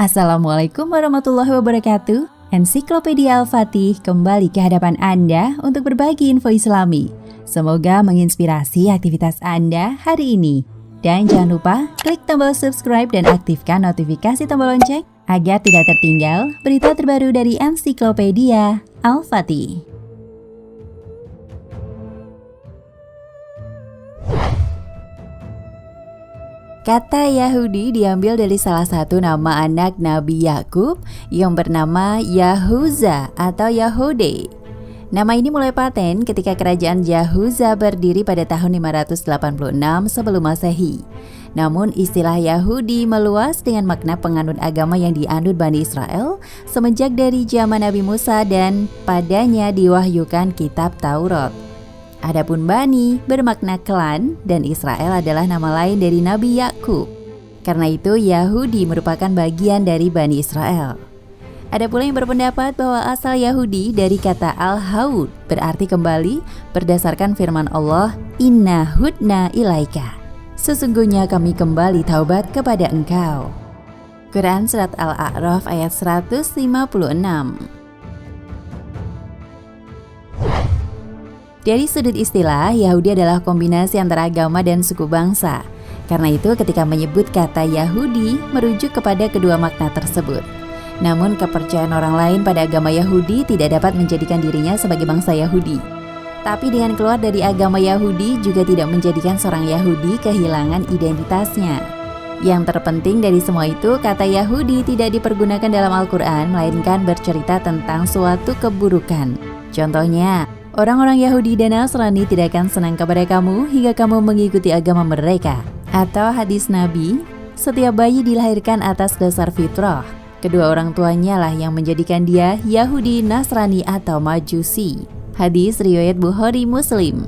Assalamualaikum warahmatullahi wabarakatuh. Ensiklopedia Al-Fatih kembali ke hadapan Anda untuk berbagi info Islami. Semoga menginspirasi aktivitas Anda hari ini. Dan jangan lupa klik tombol subscribe dan aktifkan notifikasi tombol lonceng agar tidak tertinggal berita terbaru dari Ensiklopedia Al-Fatih. Kata Yahudi diambil dari salah satu nama anak Nabi Yakub yang bernama Yahuza atau Yahude. Nama ini mulai paten ketika kerajaan Yahuza berdiri pada tahun 586 sebelum Masehi. Namun istilah Yahudi meluas dengan makna penganut agama yang dianut Bani Israel semenjak dari zaman Nabi Musa dan padanya diwahyukan kitab Taurat. Adapun Bani bermakna klan dan Israel adalah nama lain dari Nabi Yakub. Karena itu Yahudi merupakan bagian dari Bani Israel. Ada pula yang berpendapat bahwa asal Yahudi dari kata al-haud berarti kembali berdasarkan firman Allah, Inna hudna ilaika. Sesungguhnya kami kembali taubat kepada engkau. Quran Surat Al-A'raf ayat 156. Dari sudut istilah, Yahudi adalah kombinasi antara agama dan suku bangsa. Karena itu ketika menyebut kata Yahudi merujuk kepada kedua makna tersebut. Namun kepercayaan orang lain pada agama Yahudi tidak dapat menjadikan dirinya sebagai bangsa Yahudi. Tapi dengan keluar dari agama Yahudi juga tidak menjadikan seorang Yahudi kehilangan identitasnya. Yang terpenting dari semua itu, kata Yahudi tidak dipergunakan dalam Al-Quran, melainkan bercerita tentang suatu keburukan. Contohnya, orang-orang Yahudi dan Nasrani tidak akan senang kepada kamu hingga kamu mengikuti agama mereka. Atau hadis Nabi, setiap bayi dilahirkan atas dasar fitrah. Kedua orang tuanya lah yang menjadikan dia Yahudi, Nasrani atau Majusi. Hadis riwayat Bukhari Muslim.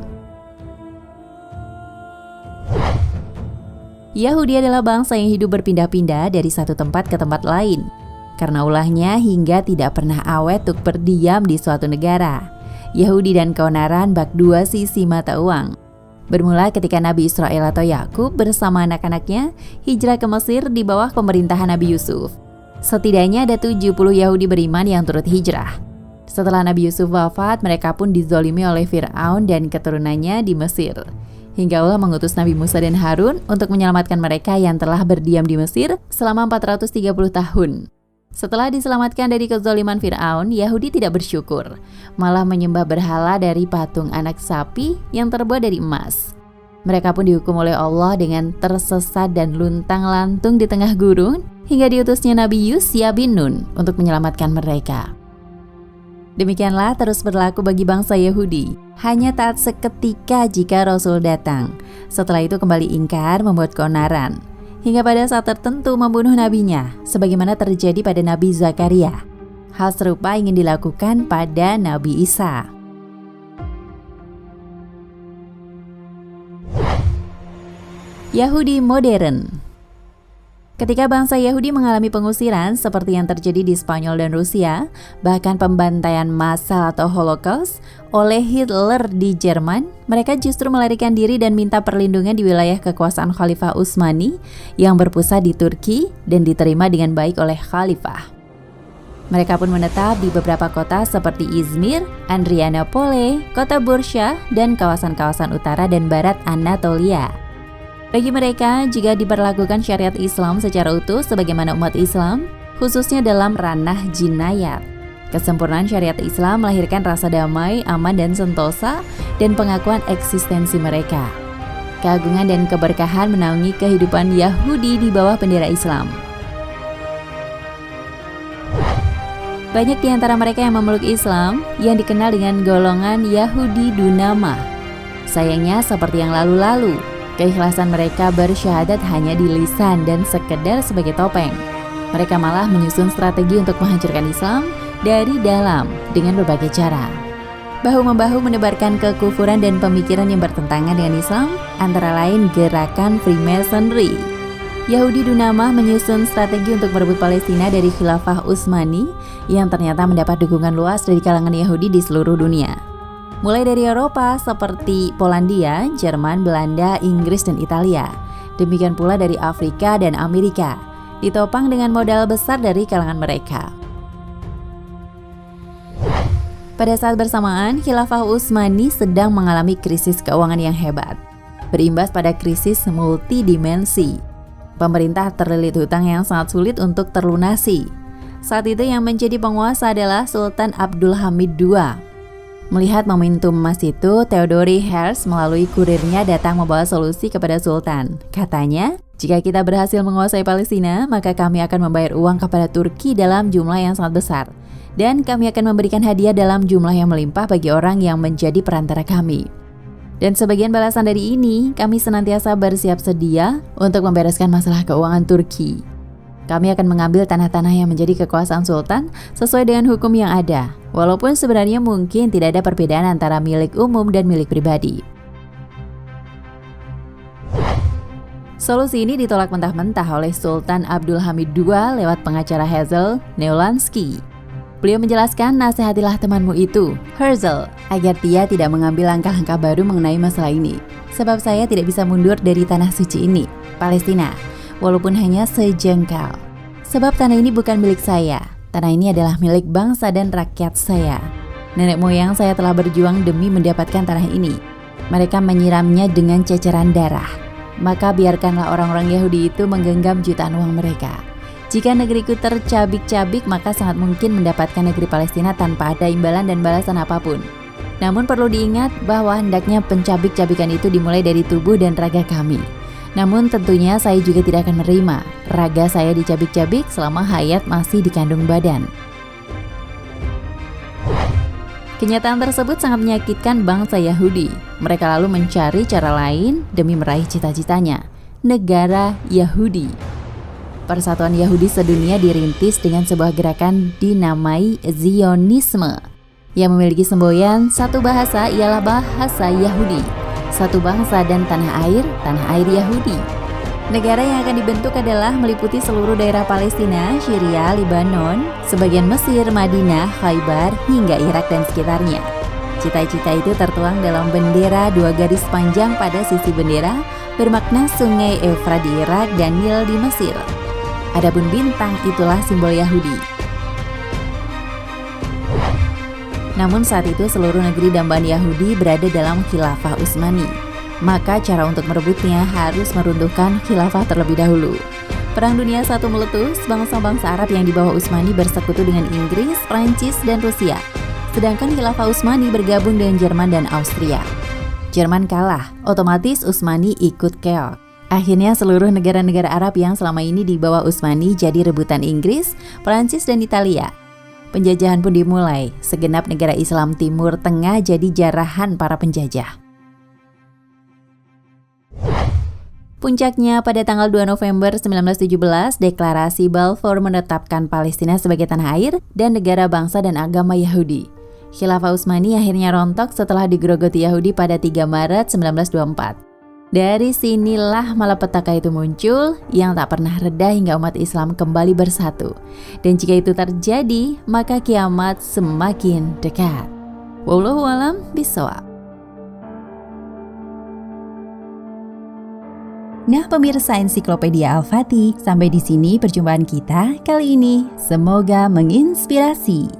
Yahudi adalah bangsa yang hidup berpindah-pindah dari satu tempat ke tempat lain. Karena ulahnya hingga tidak pernah awet untuk berdiam di suatu negara. Yahudi dan keonaran bak dua sisi mata uang. Bermula ketika Nabi Israel atau Yakub bersama anak-anaknya hijrah ke Mesir di bawah pemerintahan Nabi Yusuf. Setidaknya ada 70 Yahudi beriman yang turut hijrah. Setelah Nabi Yusuf wafat, mereka pun dizolimi oleh Fir'aun dan keturunannya di Mesir. Hingga Allah mengutus Nabi Musa dan Harun untuk menyelamatkan mereka yang telah berdiam di Mesir selama 430 tahun. Setelah diselamatkan dari kezaliman Fir'aun, Yahudi tidak bersyukur, malah menyembah berhala dari patung anak sapi yang terbuat dari emas. Mereka pun dihukum oleh Allah dengan tersesat dan luntang-lantung di tengah gurun, hingga diutusnya Nabi Yusya bin Nun untuk menyelamatkan mereka. Demikianlah terus berlaku bagi bangsa Yahudi, hanya taat seketika jika Rasul datang. Setelah itu kembali ingkar, membuat keonaran. Hingga pada saat tertentu membunuh nabinya, sebagaimana terjadi pada Nabi Zakaria. Hal serupa ingin dilakukan pada Nabi Isa. Yahudi modern. Ketika bangsa Yahudi mengalami pengusiran seperti yang terjadi di Spanyol dan Rusia, bahkan pembantaian massal atau Holocaust oleh Hitler di Jerman, mereka justru melarikan diri dan minta perlindungan di wilayah kekuasaan Khalifah Utsmani yang berpusat di Turki dan diterima dengan baik oleh Khalifah. Mereka pun menetap di beberapa kota seperti Izmir, Andrianopole, kota Bursa, dan kawasan-kawasan utara dan barat Anatolia. Bagi mereka, jika diberlakukan syariat Islam secara utuh sebagaimana umat Islam, khususnya dalam ranah jinayat. Kesempurnaan syariat Islam melahirkan rasa damai, aman dan sentosa, dan pengakuan eksistensi mereka. Keagungan dan keberkahan menaungi kehidupan Yahudi di bawah bendera Islam. Banyak di antara mereka yang memeluk Islam yang dikenal dengan golongan Yahudi Dunamah. Sayangnya seperti yang lalu-lalu, keikhlasan mereka bersyahadat hanya di lisan dan sekedar sebagai topeng. Mereka malah menyusun strategi untuk menghancurkan Islam dari dalam dengan berbagai cara. Bahu-membahu menebarkan kekufuran dan pemikiran yang bertentangan dengan Islam, antara lain gerakan Freemasonry. Yahudi Dunamah menyusun strategi untuk merebut Palestina dari Khilafah Utsmani yang ternyata mendapat dukungan luas dari kalangan Yahudi di seluruh dunia. Mulai dari Eropa seperti Polandia, Jerman, Belanda, Inggris, dan Italia. Demikian pula dari Afrika dan Amerika. ditopang dengan modal besar dari kalangan mereka. Pada saat bersamaan, Khilafah Utsmani sedang mengalami krisis keuangan yang hebat, berimbas pada krisis multidimensi. Pemerintah terlilit hutang yang sangat sulit untuk terlunasi. Saat itu yang menjadi penguasa adalah Sultan Abdul Hamid II. Melihat momentum emas itu, Theodore Herzl melalui kurirnya datang membawa solusi kepada Sultan. Katanya, jika kita berhasil menguasai Palestina, maka kami akan membayar uang kepada Turki dalam jumlah yang sangat besar. Dan kami akan memberikan hadiah dalam jumlah yang melimpah bagi orang yang menjadi perantara kami. Dan sebagian balasan dari ini, kami senantiasa bersiap sedia untuk membereskan masalah keuangan Turki. Kami akan mengambil tanah-tanah yang menjadi kekuasaan Sultan sesuai dengan hukum yang ada, walaupun sebenarnya mungkin tidak ada perbedaan antara milik umum dan milik pribadi. Solusi ini ditolak mentah-mentah oleh Sultan Abdul Hamid II lewat pengacara Herzl, Neulansky. Beliau menjelaskan, nasihatilah temanmu itu, Herzl, agar dia tidak mengambil langkah-langkah baru mengenai masalah ini. Sebab saya tidak bisa mundur dari tanah suci ini, Palestina, walaupun hanya sejengkal. Sebab tanah ini bukan milik saya. Tanah ini adalah milik bangsa dan rakyat saya. Nenek moyang saya telah berjuang demi mendapatkan tanah ini. Mereka menyiramnya dengan ceceran darah. Maka biarkanlah orang-orang Yahudi itu menggenggam jutaan uang mereka. Jika negeriku tercabik-cabik, maka sangat mungkin mendapatkan negeri Palestina tanpa ada imbalan dan balasan apapun. Namun perlu diingat bahwa hendaknya pencabik-cabikan itu dimulai dari tubuh dan raga kami. Namun tentunya saya juga tidak akan menerima raga saya dicabik-cabik selama hayat masih dikandung badan. Kenyataan tersebut sangat menyakitkan bangsa Yahudi. Mereka lalu mencari cara lain demi meraih cita-citanya, negara Yahudi. Persatuan Yahudi sedunia dirintis dengan sebuah gerakan dinamai Zionisme yang memiliki semboyan satu bahasa ialah bahasa Yahudi, satu bangsa dan tanah air Yahudi. Negara yang akan dibentuk adalah meliputi seluruh daerah Palestina, Syria, Lebanon, sebagian Mesir, Madinah, Khaybar, hingga Irak dan sekitarnya. Cita-cita itu tertuang dalam bendera dua garis panjang pada sisi bendera, bermakna sungai Efrat di Irak dan Nil di Mesir. Adapun bintang itulah simbol Yahudi. Namun saat itu seluruh negeri dambaan Yahudi berada dalam Khilafah Utsmani. Maka cara untuk merebutnya harus meruntuhkan Khilafah terlebih dahulu. Perang Dunia I meletus, bangsa-bangsa Arab yang di bawah Utsmani bersekutu dengan Inggris, Prancis, dan Rusia. Sedangkan Khilafah Utsmani bergabung dengan Jerman dan Austria. Jerman kalah, otomatis Utsmani ikut keok. Akhirnya seluruh negara-negara Arab yang selama ini di bawah Utsmani jadi rebutan Inggris, Prancis, dan Italia. Penjajahan pun dimulai, segenap negara Islam Timur Tengah jadi jarahan para penjajah. Puncaknya pada tanggal 2 November 1917, Deklarasi Balfour menetapkan Palestina sebagai tanah air dan negara bangsa dan agama Yahudi. Khilafah Utsmani akhirnya rontok setelah digerogoti Yahudi pada 3 Maret 1924. Dari sinilah malapetaka itu muncul yang tak pernah reda hingga umat Islam kembali bersatu. Dan jika itu terjadi, maka kiamat semakin dekat. Wallahu a'lam bishawab. Nah pemirsa Ensiklopedia Al-Fatih, sampai di sini perjumpaan kita kali ini. Semoga menginspirasi.